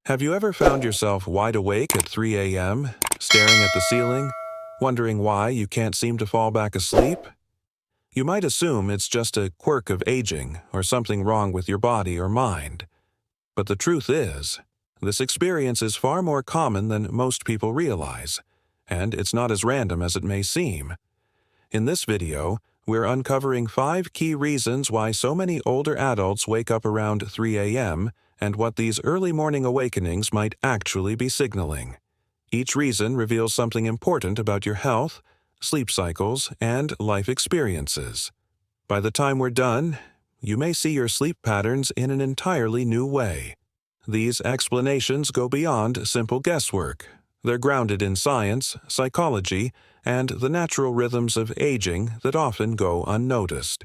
Have you ever found yourself wide awake at 3 a.m., staring at the ceiling, wondering why you can't seem to fall back asleep? You might assume it's just a quirk of aging or something wrong with your body or mind. But the truth is, this experience is far more common than most people realize, and it's not as random as it may seem. In this video, we're uncovering 5 key reasons why so many older adults wake up around 3 a.m. and what these early morning awakenings might actually be signaling. Each reason reveals something important about your health, sleep cycles, and life experiences. By the time we're done, you may see your sleep patterns in an entirely new way. These explanations go beyond simple guesswork. They're grounded in science, psychology, and the natural rhythms of aging that often go unnoticed.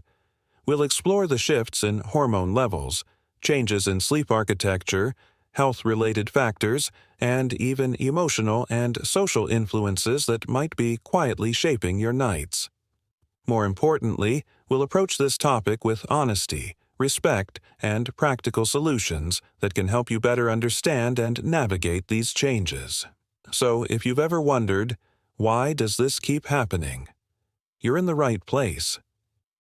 We'll explore the shifts in hormone levels, changes in sleep architecture, health-related factors, and even emotional and social influences that might be quietly shaping your nights. More importantly, we'll approach this topic with honesty, respect, and practical solutions that can help you better understand and navigate these changes. So, if you've ever wondered, why does this keep happening? You're in the right place.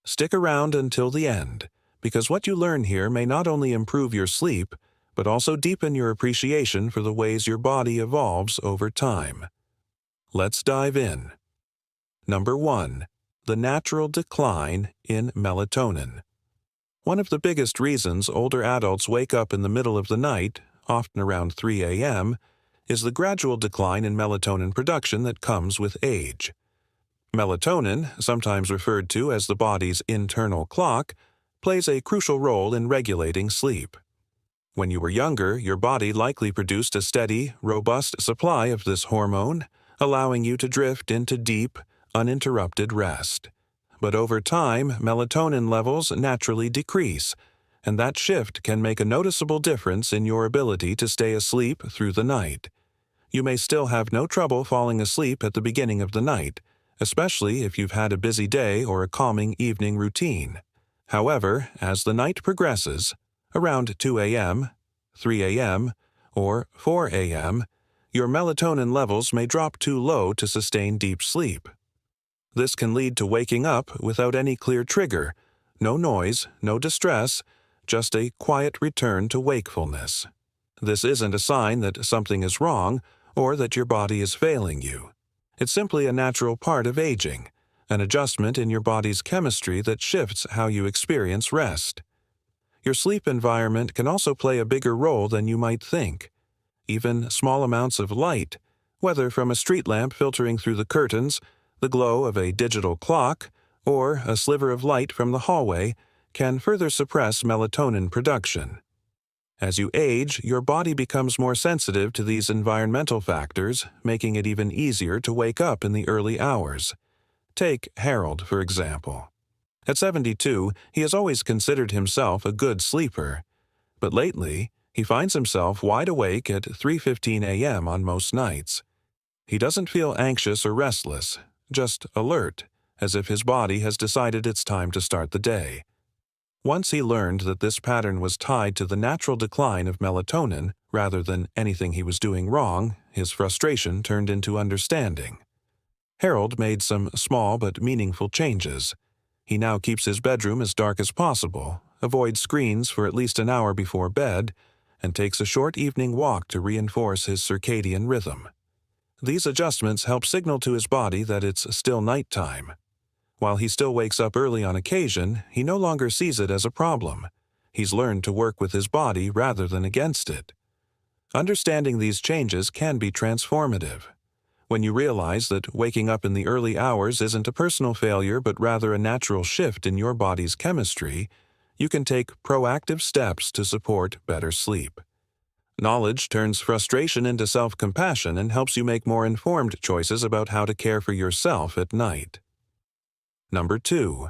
Stick around until the end, because what you learn here may not only improve your sleep, but also deepen your appreciation for the ways your body evolves over time. Let's dive in. Number 1. The natural decline in melatonin. One of the biggest reasons older adults wake up in the middle of the night, often around 3 a.m., is the gradual decline in melatonin production that comes with age. Melatonin, sometimes referred to as the body's internal clock, plays a crucial role in regulating sleep. When you were younger, your body likely produced a steady, robust supply of this hormone, allowing you to drift into deep, uninterrupted rest. But over time, melatonin levels naturally decrease, and that shift can make a noticeable difference in your ability to stay asleep through the night. You may still have no trouble falling asleep at the beginning of the night, especially if you've had a busy day or a calming evening routine. However, as the night progresses, around 2 a.m., 3 a.m., or 4 a.m., your melatonin levels may drop too low to sustain deep sleep. This can lead to waking up without any clear trigger, no noise, no distress, just a quiet return to wakefulness. This isn't a sign that something is wrong or that your body is failing you. It's simply a natural part of aging, an adjustment in your body's chemistry that shifts how you experience rest. Your sleep environment can also play a bigger role than you might think. Even small amounts of light, whether from a street lamp filtering through the curtains, the glow of a digital clock, or a sliver of light from the hallway, can further suppress melatonin production. As you age, your body becomes more sensitive to these environmental factors, making it even easier to wake up in the early hours. Take Harold, for example. At 72, he has always considered himself a good sleeper, but lately, he finds himself wide awake at 3:15 a.m. on most nights. He doesn't feel anxious or restless, just alert, as if his body has decided it's time to start the day. Once he learned that this pattern was tied to the natural decline of melatonin rather than anything he was doing wrong, his frustration turned into understanding. Harold made some small but meaningful changes. He now keeps his bedroom as dark as possible, avoids screens for at least an hour before bed, and takes a short evening walk to reinforce his circadian rhythm. These adjustments help signal to his body that it's still nighttime. While he still wakes up early on occasion, he no longer sees it as a problem. He's learned to work with his body rather than against it. Understanding these changes can be transformative. When you realize that waking up in the early hours isn't a personal failure but rather a natural shift in your body's chemistry, you can take proactive steps to support better sleep. Knowledge turns frustration into self-compassion and helps you make more informed choices about how to care for yourself at night. Number 2.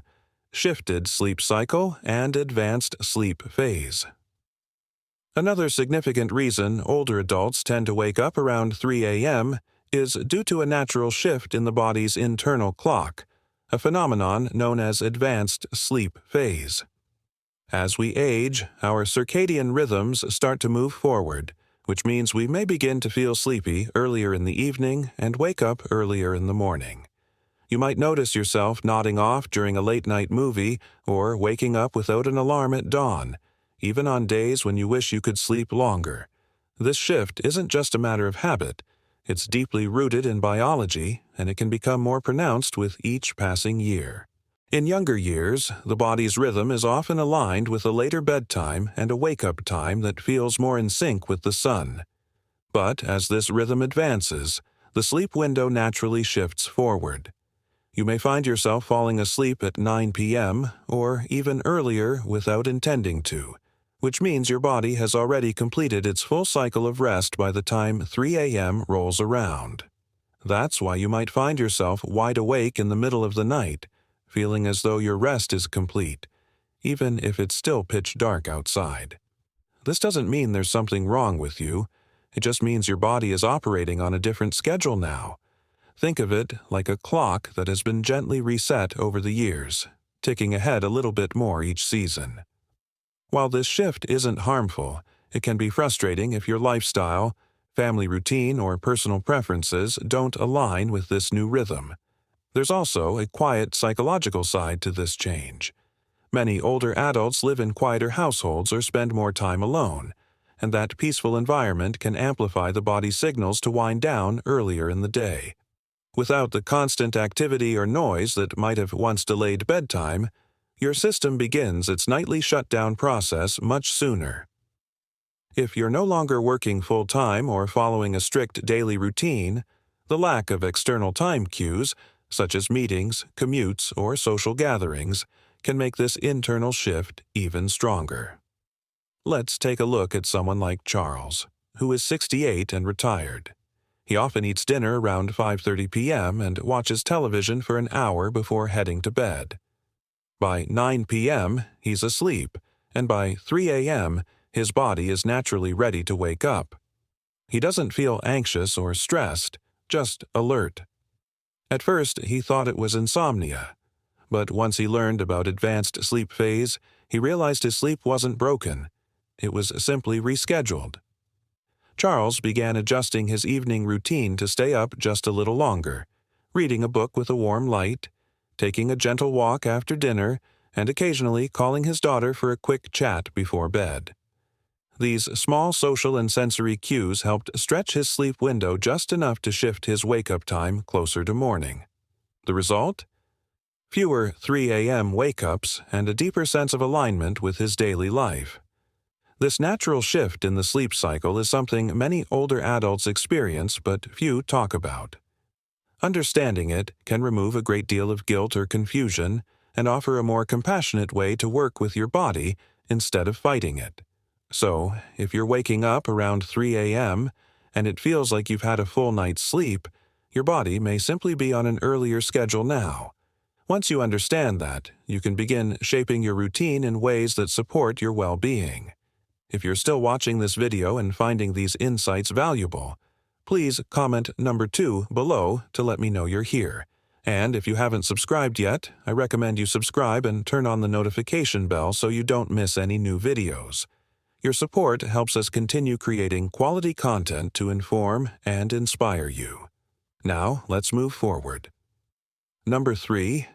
Shifted sleep cycle and advanced sleep phase. Another significant reason older adults tend to wake up around 3 a.m. is due to a natural shift in the body's internal clock, a phenomenon known as advanced sleep phase. As we age, our circadian rhythms start to move forward, which means we may begin to feel sleepy earlier in the evening and wake up earlier in the morning. You might notice yourself nodding off during a late-night movie or waking up without an alarm at dawn, even on days when you wish you could sleep longer. This shift isn't just a matter of habit. It's deeply rooted in biology, and it can become more pronounced with each passing year. In younger years, the body's rhythm is often aligned with a later bedtime and a wake-up time that feels more in sync with the sun. But as this rhythm advances, the sleep window naturally shifts forward. You may find yourself falling asleep at 9 p.m. or even earlier without intending to, which means your body has already completed its full cycle of rest by the time 3 a.m. rolls around. That's why you might find yourself wide awake in the middle of the night, feeling as though your rest is complete, even if it's still pitch dark outside. This doesn't mean there's something wrong with you. It just means your body is operating on a different schedule now. Think of it like a clock that has been gently reset over the years, ticking ahead a little bit more each season. While this shift isn't harmful, it can be frustrating if your lifestyle, family routine, or personal preferences don't align with this new rhythm. There's also a quiet psychological side to this change. Many older adults live in quieter households or spend more time alone, and that peaceful environment can amplify the body's signals to wind down earlier in the day. Without the constant activity or noise that might have once delayed bedtime, your system begins its nightly shutdown process much sooner. If you're no longer working full-time or following a strict daily routine, the lack of external time cues, such as meetings, commutes, or social gatherings, can make this internal shift even stronger. Let's take a look at someone like Charles, who is 68 and retired. He often eats dinner around 5:30 p.m. and watches television for an hour before heading to bed. By 9 p.m., he's asleep, and by 3 a.m., his body is naturally ready to wake up. He doesn't feel anxious or stressed, just alert. At first, he thought it was insomnia, but once he learned about advanced sleep phase, he realized his sleep wasn't broken. It was simply rescheduled. Charles began adjusting his evening routine to stay up just a little longer, reading a book with a warm light, taking a gentle walk after dinner, and occasionally calling his daughter for a quick chat before bed. These small social and sensory cues helped stretch his sleep window just enough to shift his wake-up time closer to morning. The result? Fewer 3 a.m. wake-ups and a deeper sense of alignment with his daily life. This natural shift in the sleep cycle is something many older adults experience but few talk about. Understanding it can remove a great deal of guilt or confusion and offer a more compassionate way to work with your body instead of fighting it. So, if you're waking up around 3 a.m. and it feels like you've had a full night's sleep, your body may simply be on an earlier schedule now. Once you understand that, you can begin shaping your routine in ways that support your well-being. If you're still watching this video and finding these insights valuable, please comment number 2 below to let me know you're here. And if you haven't subscribed yet, I recommend you subscribe and turn on the notification bell so you don't miss any new videos. Your support helps us continue creating quality content to inform and inspire you. Now, let's move forward. Number 3,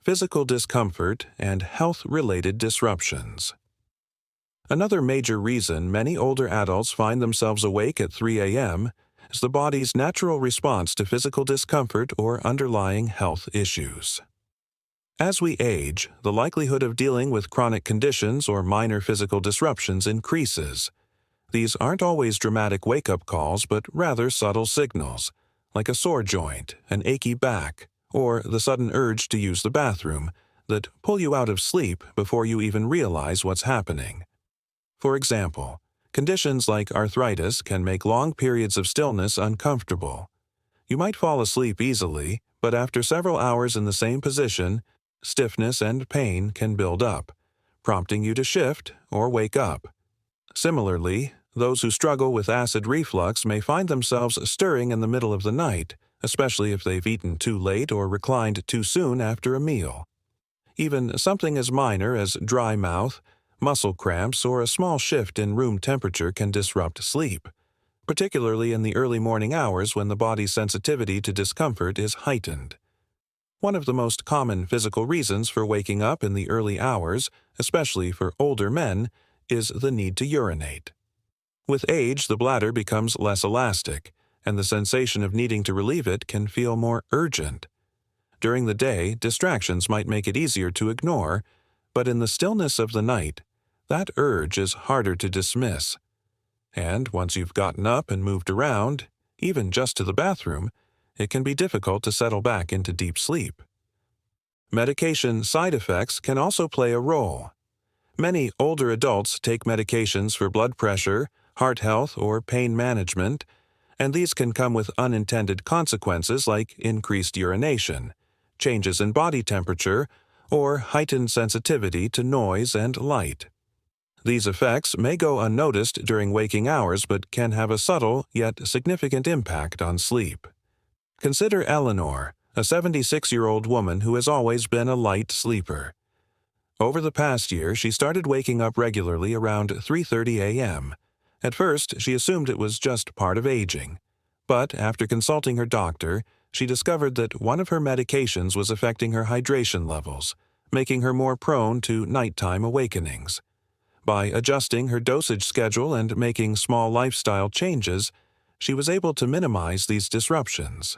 physical discomfort and health-related disruptions. Another major reason many older adults find themselves awake at 3 a.m. is the body's natural response to physical discomfort or underlying health issues. As we age, the likelihood of dealing with chronic conditions or minor physical disruptions increases. These aren't always dramatic wake-up calls, but rather subtle signals, like a sore joint, an achy back, or the sudden urge to use the bathroom, that pull you out of sleep before you even realize what's happening. For example, conditions like arthritis can make long periods of stillness uncomfortable. You might fall asleep easily, but after several hours in the same position, stiffness and pain can build up, prompting you to shift or wake up. Similarly, those who struggle with acid reflux may find themselves stirring in the middle of the night, especially if they've eaten too late or reclined too soon after a meal. Even something as minor as dry mouth, muscle cramps, or a small shift in room temperature can disrupt sleep, particularly in the early morning hours when the body's sensitivity to discomfort is heightened. One of the most common physical reasons for waking up in the early hours, especially for older men, is the need to urinate. With age, the bladder becomes less elastic, and the sensation of needing to relieve it can feel more urgent. During the day, distractions might make it easier to ignore, but in the stillness of the night, that urge is harder to dismiss. And once you've gotten up and moved around, even just to the bathroom, it can be difficult to settle back into deep sleep. Medication side effects can also play a role. Many older adults take medications for blood pressure, heart health, or pain management, and these can come with unintended consequences like increased urination, changes in body temperature, or heightened sensitivity to noise and light. These effects may go unnoticed during waking hours but can have a subtle yet significant impact on sleep. Consider Eleanor, a 76-year-old woman who has always been a light sleeper. Over the past year, she started waking up regularly around 3:30 a.m. At first, she assumed it was just part of aging. But after consulting her doctor, she discovered that one of her medications was affecting her hydration levels, making her more prone to nighttime awakenings. By adjusting her dosage schedule and making small lifestyle changes, she was able to minimize these disruptions.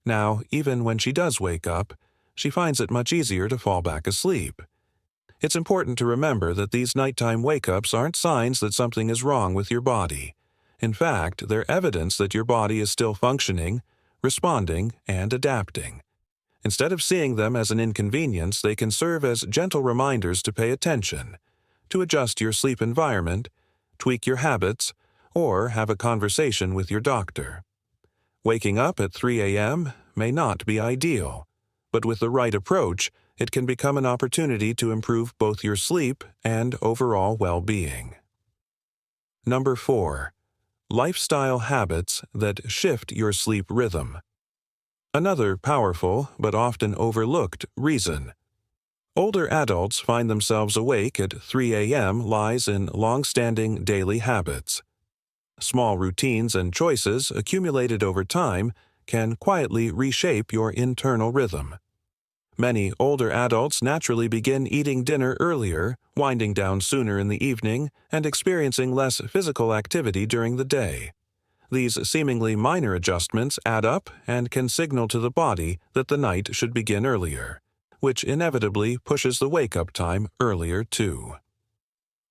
Now, even when she does wake up, she finds it much easier to fall back asleep. It's important to remember that these nighttime wake-ups aren't signs that something is wrong with your body. In fact, they're evidence that your body is still functioning, responding, and adapting. Instead of seeing them as an inconvenience, they can serve as gentle reminders to pay attention, to adjust your sleep environment, tweak your habits, or have a conversation with your doctor. Waking up at 3 a.m. may not be ideal, but with the right approach, it can become an opportunity to improve both your sleep and overall well-being. Number 4. Lifestyle habits that shift your sleep rhythm. Another powerful but often overlooked reason. Older adults find themselves awake at 3 a.m. lies in long-standing daily habits. Small routines and choices accumulated over time can quietly reshape your internal rhythm. Many older adults naturally begin eating dinner earlier, winding down sooner in the evening, and experiencing less physical activity during the day. These seemingly minor adjustments add up and can signal to the body that the night should begin earlier, which inevitably pushes the wake-up time earlier too.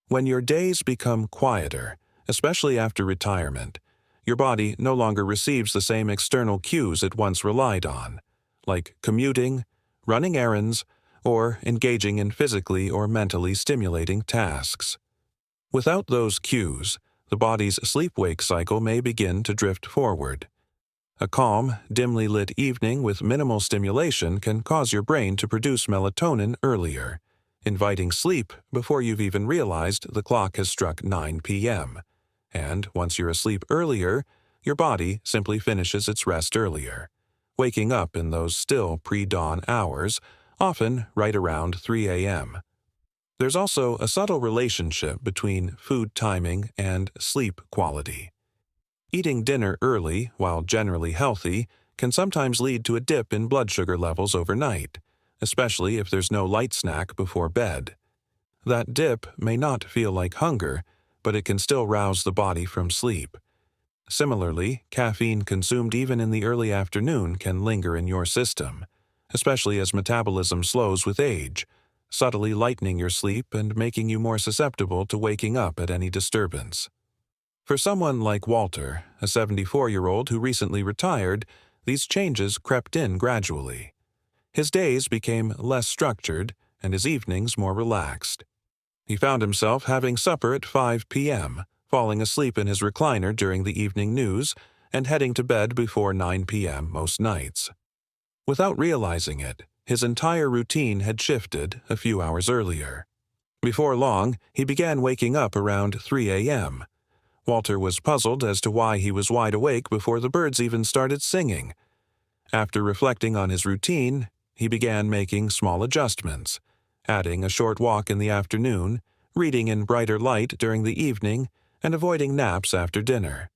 When your days become quieter, especially after retirement, your body no longer receives the same external cues it once relied on, like commuting, running errands, or engaging in physically or mentally stimulating tasks. Without those cues, the body's sleep-wake cycle may begin to drift forward. A calm, dimly lit evening with minimal stimulation can cause your brain to produce melatonin earlier, inviting sleep before you've even realized the clock has struck 9 p.m. And once you're asleep earlier, your body simply finishes its rest earlier, waking up in those still pre-dawn hours, often right around 3 a.m. There's also a subtle relationship between food timing and sleep quality. Eating dinner early, while generally healthy, can sometimes lead to a dip in blood sugar levels overnight, especially if there's no light snack before bed. That dip may not feel like hunger, but it can still rouse the body from sleep. Similarly, caffeine consumed even in the early afternoon can linger in your system, especially as metabolism slows with age, subtly lightening your sleep and making you more susceptible to waking up at any disturbance. For someone like Walter, a 74-year-old who recently retired, these changes crept in gradually. His days became less structured and his evenings more relaxed. He found himself having supper at 5 p.m., falling asleep in his recliner during the evening news, and heading to bed before 9 p.m. most nights. Without realizing it, his entire routine had shifted a few hours earlier. Before long, he began waking up around 3 a.m. Walter was puzzled as to why he was wide awake before the birds even started singing. After reflecting on his routine, he began making small adjustments, adding a short walk in the afternoon, reading in brighter light during the evening, and avoiding naps after dinner.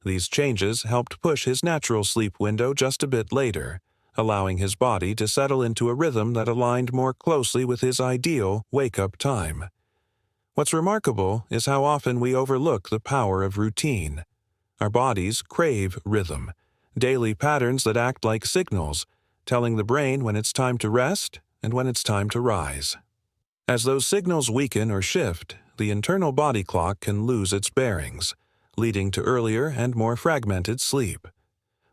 These changes helped push his natural sleep window just a bit later, allowing his body to settle into a rhythm that aligned more closely with his ideal wake-up time. What's remarkable is how often we overlook the power of routine. Our bodies crave rhythm, daily patterns that act like signals, telling the brain when it's time to rest and when it's time to rise. As those signals weaken or shift, the internal body clock can lose its bearings, leading to earlier and more fragmented sleep.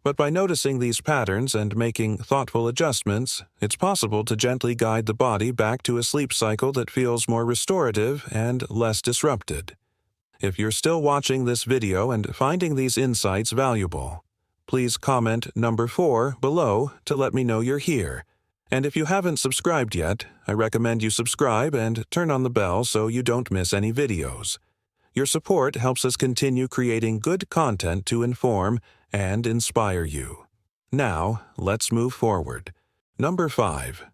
But by noticing these patterns and making thoughtful adjustments, it's possible to gently guide the body back to a sleep cycle that feels more restorative and less disrupted. If you're still watching this video and finding these insights valuable, please comment number 4 below to let me know you're here. And if you haven't subscribed yet, I recommend you subscribe and turn on the bell so you don't miss any videos. Your support helps us continue creating good content to inform and inspire you. Now, let's move forward. Number 5.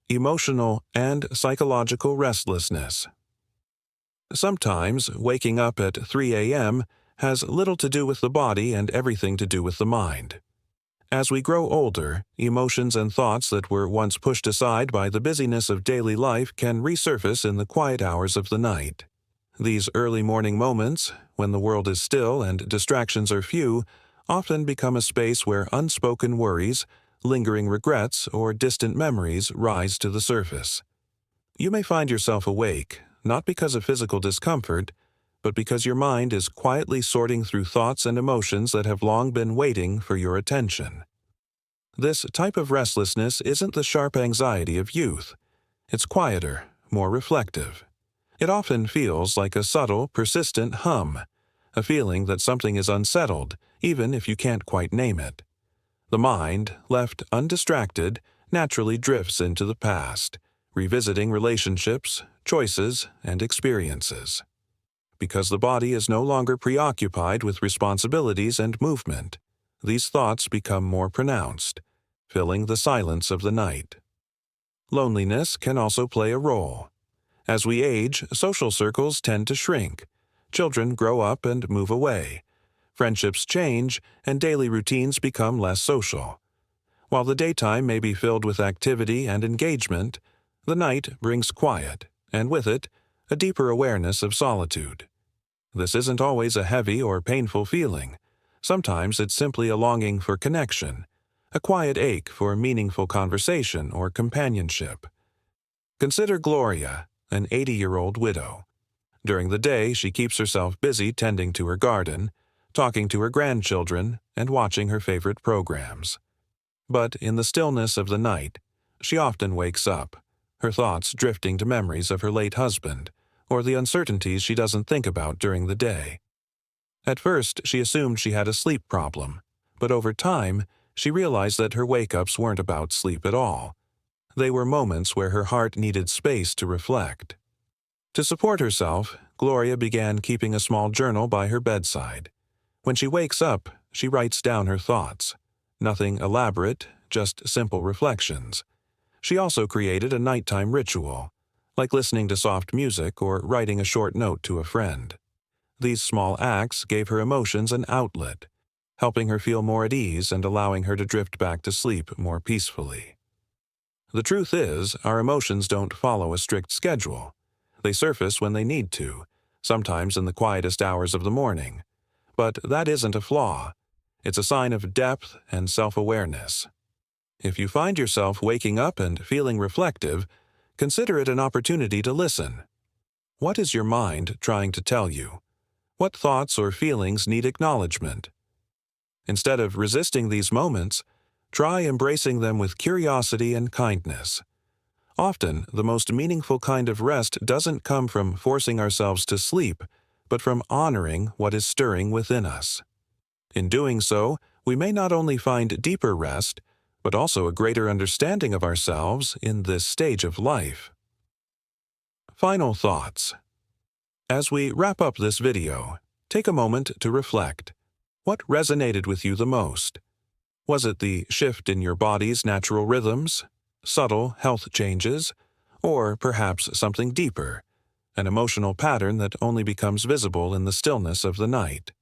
Emotional and psychological restlessness. Sometimes, waking up at 3 a.m. has little to do with the body and everything to do with the mind. As we grow older, emotions and thoughts that were once pushed aside by the busyness of daily life can resurface in the quiet hours of the night. These early morning moments, when the world is still and distractions are few, often become a space where unspoken worries, lingering regrets, or distant memories rise to the surface. You may find yourself awake, not because of physical discomfort, but because your mind is quietly sorting through thoughts and emotions that have long been waiting for your attention. This type of restlessness isn't the sharp anxiety of youth. It's quieter, more reflective. It often feels like a subtle, persistent hum, a feeling that something is unsettled, even if you can't quite name it. The mind, left undistracted, naturally drifts into the past, revisiting relationships, choices, and experiences. Because the body is no longer preoccupied with responsibilities and movement, these thoughts become more pronounced, filling the silence of the night. Loneliness can also play a role. As we age, social circles tend to shrink. Children grow up and move away. Friendships change, and daily routines become less social. While the daytime may be filled with activity and engagement, the night brings quiet, and with it, a deeper awareness of solitude. This isn't always a heavy or painful feeling. Sometimes it's simply a longing for connection, a quiet ache for meaningful conversation or companionship. Consider Gloria, an 80-year-old widow. During the day, she keeps herself busy tending to her garden, talking to her grandchildren, and watching her favorite programs. But in the stillness of the night, she often wakes up, her thoughts drifting to memories of her late husband, or the uncertainties she doesn't think about during the day. At first, she assumed she had a sleep problem, but over time, she realized that her wake-ups weren't about sleep at all. They were moments where her heart needed space to reflect. To support herself, Gloria began keeping a small journal by her bedside. When she wakes up, she writes down her thoughts. Nothing elaborate, just simple reflections. She also created a nighttime ritual, like listening to soft music or writing a short note to a friend. These small acts gave her emotions an outlet, helping her feel more at ease and allowing her to drift back to sleep more peacefully. The truth is, our emotions don't follow a strict schedule. They surface when they need to, sometimes in the quietest hours of the morning. But that isn't a flaw. It's a sign of depth and self-awareness. If you find yourself waking up and feeling reflective, consider it an opportunity to listen. What is your mind trying to tell you? What thoughts or feelings need acknowledgement? Instead of resisting these moments, try embracing them with curiosity and kindness. Often, the most meaningful kind of rest doesn't come from forcing ourselves to sleep, but from honoring what is stirring within us. In doing so, we may not only find deeper rest, but also a greater understanding of ourselves in this stage of life. Final thoughts. As we wrap up this video, take a moment to reflect. What resonated with you the most? Was it the shift in your body's natural rhythms, subtle health changes, or perhaps something deeper, an emotional pattern that only becomes visible in the stillness of the night?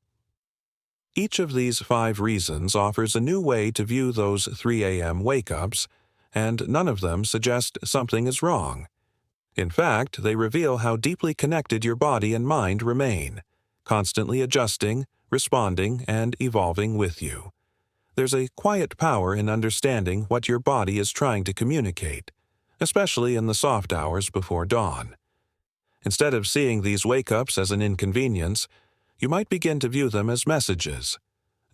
Each of these 5 reasons offers a new way to view those 3 a.m. wake-ups, and none of them suggest something is wrong. In fact, they reveal how deeply connected your body and mind remain, constantly adjusting, responding, and evolving with you. There's a quiet power in understanding what your body is trying to communicate, especially in the soft hours before dawn. Instead of seeing these wake-ups as an inconvenience, you might begin to view them as messages,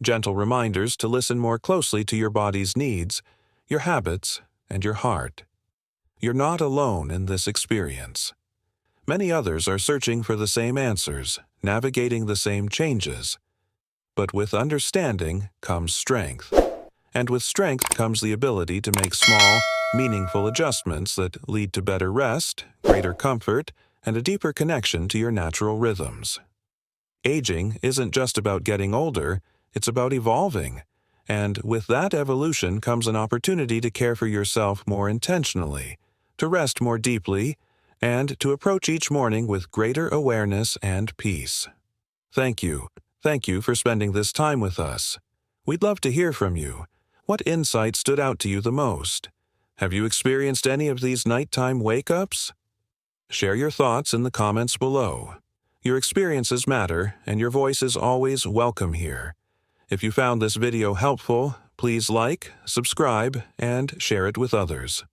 gentle reminders to listen more closely to your body's needs, your habits, and your heart. You're not alone in this experience. Many others are searching for the same answers, navigating the same changes. But with understanding comes strength. And with strength comes the ability to make small, meaningful adjustments that lead to better rest, greater comfort, and a deeper connection to your natural rhythms. Aging isn't just about getting older, it's about evolving. And with that evolution comes an opportunity to care for yourself more intentionally, to rest more deeply, and to approach each morning with greater awareness and peace. Thank you. Thank you for spending this time with us. We'd love to hear from you. What insight stood out to you the most? Have you experienced any of these nighttime wake-ups? Share your thoughts in the comments below. Your experiences matter, and your voice is always welcome here. If you found this video helpful, please like, subscribe, and share it with others.